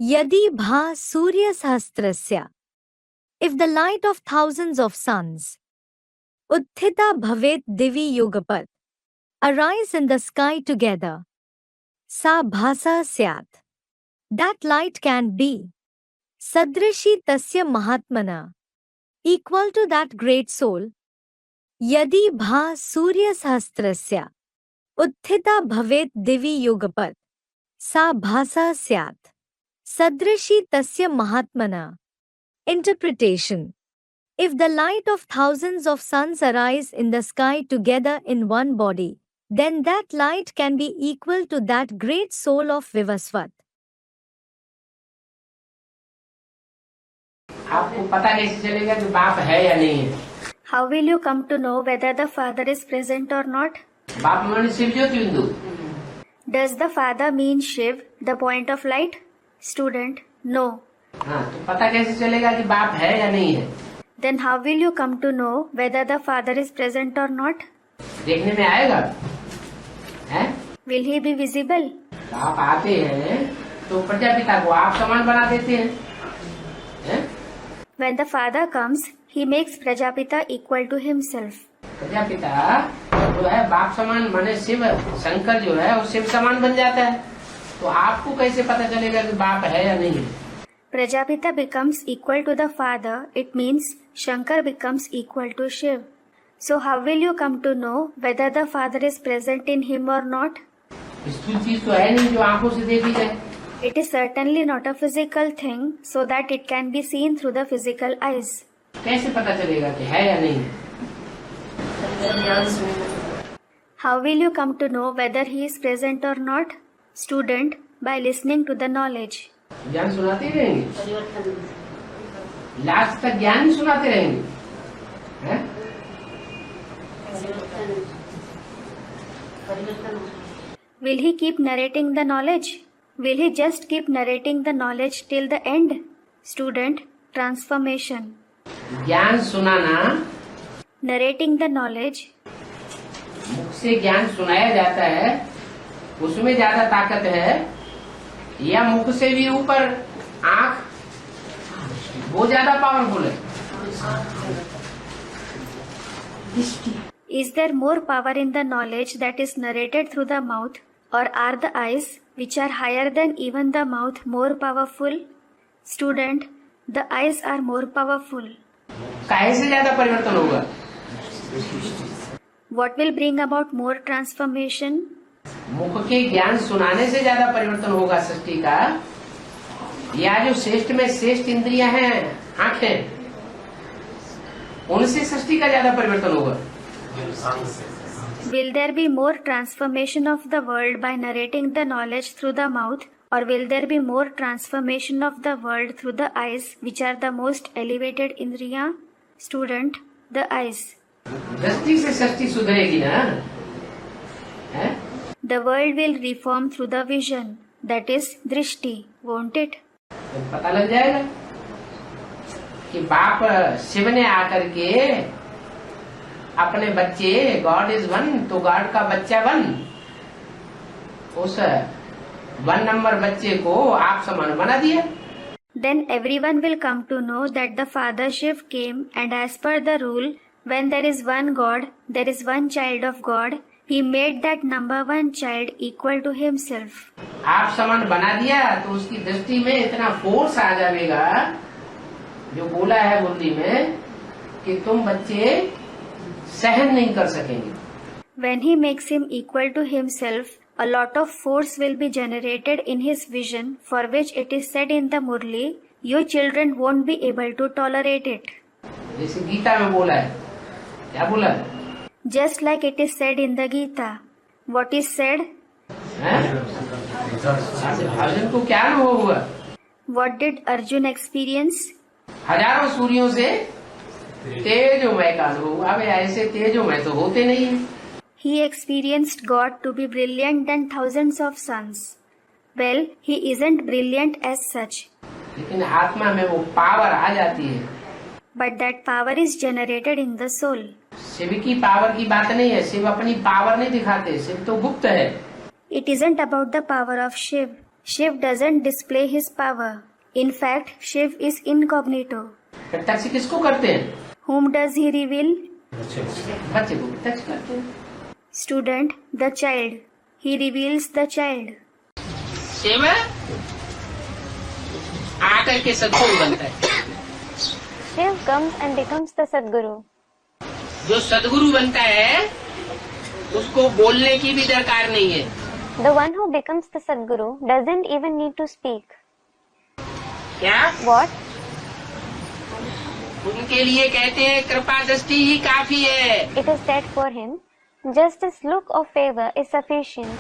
यदि भा सूर्यसहस्रस्य, if the light of thousands of suns, utthita bhavet divi yugapat, arise in the sky together, sa bhasa syat, that light can be, sadrishi tasya mahatmana, equal to that great soul. यदि भा सूर्यसहस्रस्य उत्थिता भवेत् दिवि युगपत् सा भासा स्यात् सदृशी तस्य महात्मना. Interpretation. If the light of thousands of suns arise in the sky together in one body, then that light can be equal to that great soul of Vivasvat. आपको पता कैसे चलेगा कि बाप है या नहीं है? How will you come to know whether the Father is present or not? बाप माने शिव ज्योति बिंदु. Does the Father mean Shiv, the point of light? Student, no. हाँ, तो पता कैसे चलेगा कि बाप है या नहीं है? Then how will you come to know whether the Father is present or not? देखने में आएगा, हैं? Will he be visible? आप आते हैं तो प्रजापिता को आप समान बना देते हैं, हैं? When the Father comes, he makes Prajapita equal to himself. Prajapita जो है बाप समान माने शिव, शंकर जो है वो शिव समान बन जाता है. तो आपको कैसे पता चलेगा कि बाप है या नहीं है? Prajapita becomes equal to the Father, it means Shankar becomes equal to Shiv. So how will you come to know whether the Father is present in him or not? स्थूल चीज तो है नहीं जो आंखों से देखी जाए. It is certainly not a physical thing, so that it can be seen through the physical eyes. कैसे पता चलेगा कि है या नहीं? How will you come to know whether he is present or not? Student, by listening to the knowledge. ज्ञान सुनाते रहेंगे, लास्ट तक ज्ञान ही सुनाते रहेंगे, हैं? Will he keep narrating the knowledge? Will he just keep narrating the knowledge till the end? Student, transformation. ज्ञान सुनाना, Narrating the knowledge. मुख से ज्ञान सुनाया जाता है, उसमें ज्यादा ताकत है, या मुख से भी ऊपर आंख, वो ज्यादा पावरफुल है? Is there more power in the knowledge that is narrated through the mouth, or are the eyes, which are higher than even the mouth, more powerful? Student, the eyes are more powerful. काहे से ज्यादा परिवर्तन होगा? What will bring about more transformation? मुख के ज्ञान सुनाने से ज्यादा परिवर्तन होगा सृष्टि का, या जो श्रेष्ठ में श्रेष्ठ इंद्रियां हैं, आंखें, उनसे सृष्टि का ज्यादा परिवर्तन होगा? Will there be more transformation of the world by narrating the knowledge through the mouth, or will there be more transformation of the world through the eyes, which are the most elevated indriya? Student, the eyes. दृष्टि से सृष्टि सुधरेगी ना, है? The world will reform through the vision, that is drishti, won't it? तो पता लग जाएगा कि बाप शिव ने आकर के अपने बच्चे गॉड इज वन, तो गॉड का बच्चा वन, उस 1 नंबर बच्चे को आप समान बना दिया. Then everyone will come to know that the Father Shiv came, and as per the rule, when there is one God, there is one child of God, he made that number one child equal to himself. आप समान बना दिया तो उसकी दृष्टि में इतना force आ जाएगा, जो बोला है बुद्धि में, कि तुम बच्चे सहन नहीं कर सकेंगे. When he makes him equal to himself, a lot of force will be generated in his vision, for which it is said in the Murli, you children won't be able to tolerate it. जैसे गीता में बोला है, क्या बोला है? Just like it is said in the Gita. What is said? Arjun को क्या अनुभव हुआ? What did Arjun experience? हजारों सूर्यों से तेजोमय का अनुभव. अब ऐसे तेजोमय तो होते नहीं है. He experienced God to be brilliant than thousands of suns. Well, he isn't brilliant as such. लेकिन आत्मा में वो पावर आ जाती है. But that power is generated in the soul. Shiv की पावर की बात नहीं है. शिव अपनी पावर नहीं दिखाते. शिव तो गुप्त है. It isn't about the power of Shiv. Shiv doesn't display his power. In fact, Shiv is incognito. Touch किसको करते हैं? Whom does he reveal? बच्चे को टच करते हैं। Student, the child. He reveals the child. Shiv आकर के सदगुरु बनता है। Shiv comes and becomes the Sadguru. जो सदगुरु बनता है उसको बोलने की भी दरकार नहीं है। The one who becomes the Sadguru doesn't even need to speak. क्या? What? उनके लिए कहते हैं कृपा दृष्टि ही काफी है। It is said for him, just this look of favor is sufficient.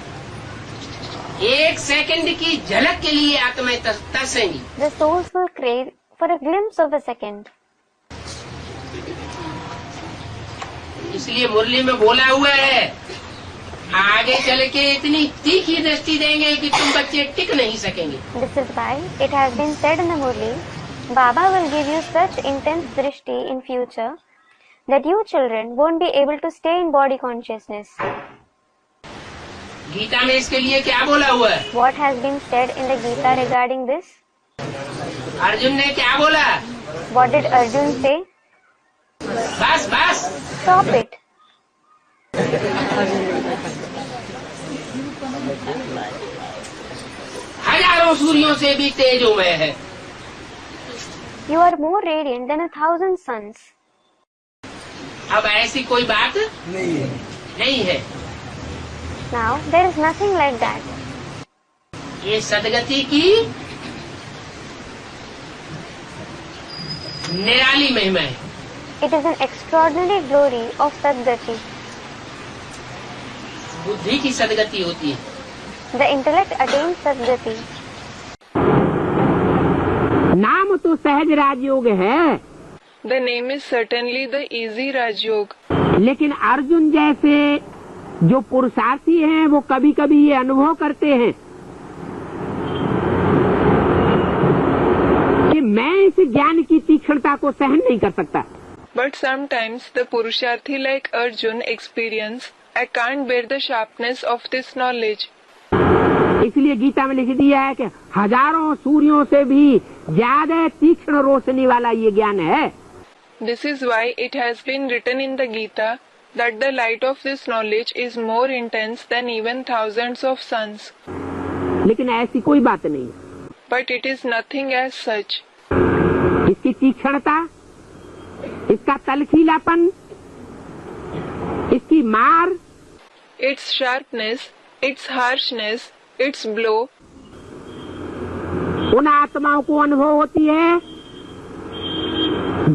एक सेकंड की झलक के लिए आत्माएं तरसेंगी। The souls will crave for a glimpse of a second. इसलिए मुरली में बोला हुआ है, आगे चल के इतनी तीखी दृष्टि देंगे कि तुम बच्चे टिक नहीं सकेंगे। This is why it has been said in the Murli, Baba will give you such intense drishti in future that you children won't be able to stay in body consciousness. Gita में इसके लिए क्या बोला हुआ है? What has been said in the Gita regarding this? Arjun ने क्या बोला? What did Arjun say? बस बस। Stop it. हजारों सूर्यों से भी तेज हूँ मैं है। You are more radiant than 1,000 suns. अब ऐसी कोई बात नहीं है। Now there is nothing like that. ये सदगति की निराली महिमा है। It is an extraordinary glory of Sadgati. बुद्धि की सदगति होती है। The intellect attains Sadgati. नाम तो सहज राजयोग है। The name is certainly the easy Rajyog. लेकिन अर्जुन जैसे जो पुरुषार्थी हैं वो कभी कभी ये अनुभव करते हैं कि मैं इस ज्ञान की तीक्ष्णता को सहन नहीं कर सकता। But sometimes the Purusharthi like Arjun experience, I can't bear the sharpness of this knowledge. इसलिए गीता में लिख दिया है कि हजारों सूर्यों से भी ज्यादा तीक्ष्ण रोशनी वाला ये ज्ञान है। This is why it has been written in the Gita that the light of this knowledge is more intense than even thousands of suns. लेकिन ऐसी कोई बात नहीं। But it is nothing as such. इसकी तीक्ष्णता, इसका तलखीलापन, इसकी मार, Its sharpness, its harshness, its blow, उन आत्माओं को अनुभव होती है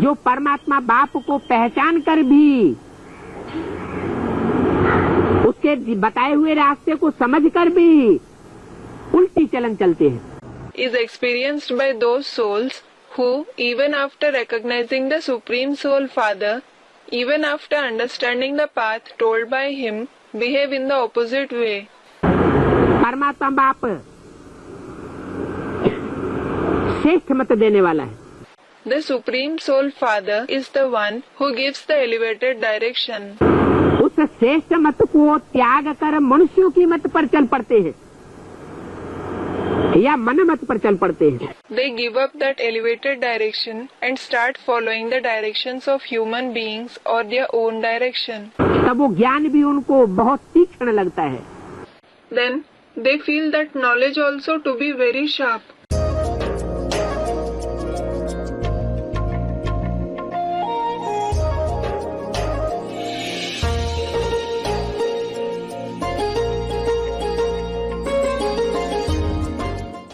जो परमात्मा बाप को पहचान कर भी उसके बताए हुए रास्ते को समझकर भी उल्टी चलन चलते हैं। is experienced by those souls who, even after recognizing the Supreme Soul Father, even after understanding the path told by him, behave in the opposite way. परमात्मा बाप श्रेष्ठ मत देने वाला है। The Supreme Soul Father is the one who gives the elevated direction. उस श्रेष्ठ मत को त्याग कर मनुष्यों की मत पर चल पड़ते हैं या मन मत पर चल पड़ते हैं। They give up that elevated direction and start following the directions of human beings or their own direction. तब वो ज्ञान भी उनको बहुत तीक्ष्ण लगता है। Then they feel that knowledge also to be very sharp.